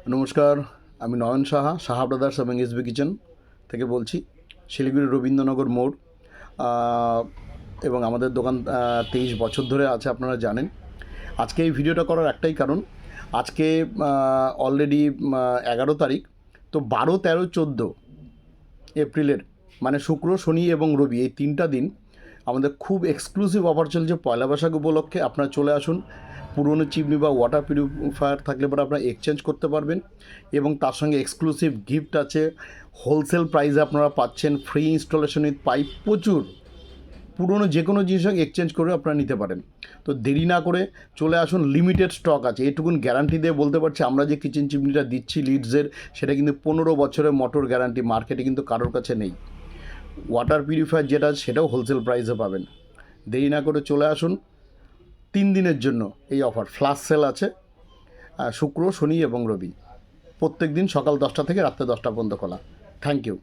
নমস্কার, আমি নয়ন সাহা, সাহা ব্রাদার্স এবং এসবি কিচেন থেকে বলছি, শিলিগুড়ি রবীন্দ্রনগর মোড়। এবং আমাদের দোকান 23 বছর ধরে আছে, আপনারা জানেন। আজকে এই ভিডিওটা করার একটাই কারণ, আজকে অলরেডি 11 তারিখ, তো 12, 13, 14 এপ্রিলের মানে শুক্র, শনি এবং রবি এই 3টা দিন আমাদের খুব এক্সক্লুসিভ অফার চলছে পয়লা বৈশাখ উপলক্ষে। আপনারা চলে আসুন। পুরনো চিমনি বা ওয়াটার পিউরিফায়ার থাকলে পরে আপনারা এক্সচেঞ্জ করতে পারবেন এবং তার সঙ্গে এক্সক্লুসিভ গিফট আছে। হোলসেল প্রাইসে আপনারা পাচ্ছেন, ফ্রি ইনস্টলেশন উইথ পাইপ, প্রচুর পুরনো যে কোনো জিনিস এক্সচেঞ্জ করে আপনারা নিতে পারেন। তো দেরি না করে চলে আসুন, লিমিটেড স্টক আছে, এটুকুন গ্যারান্টি দিয়ে বলতে পারছি। আমরা যে কিচেন চিমনিটা দিচ্ছি লিডসের, সেটা কিন্তু 15 বছরের মোটর গ্যারান্টি, মার্কেটে কিন্তু কারোর কাছে নেই। ওয়াটার পিউরিফায়ার যেটা সেটাও হোলসেল প্রাইসে পাবেন। দেরি না করে চলে আসুন। 3 দিনের জন্য এই অফার, ফ্ল্যাশ সেল আছে শুক্র, শনি এবং রবি। প্রত্যেক দিন সকাল 10টা থেকে রাত্রে 10টা পর্যন্ত খোলা। Thank you.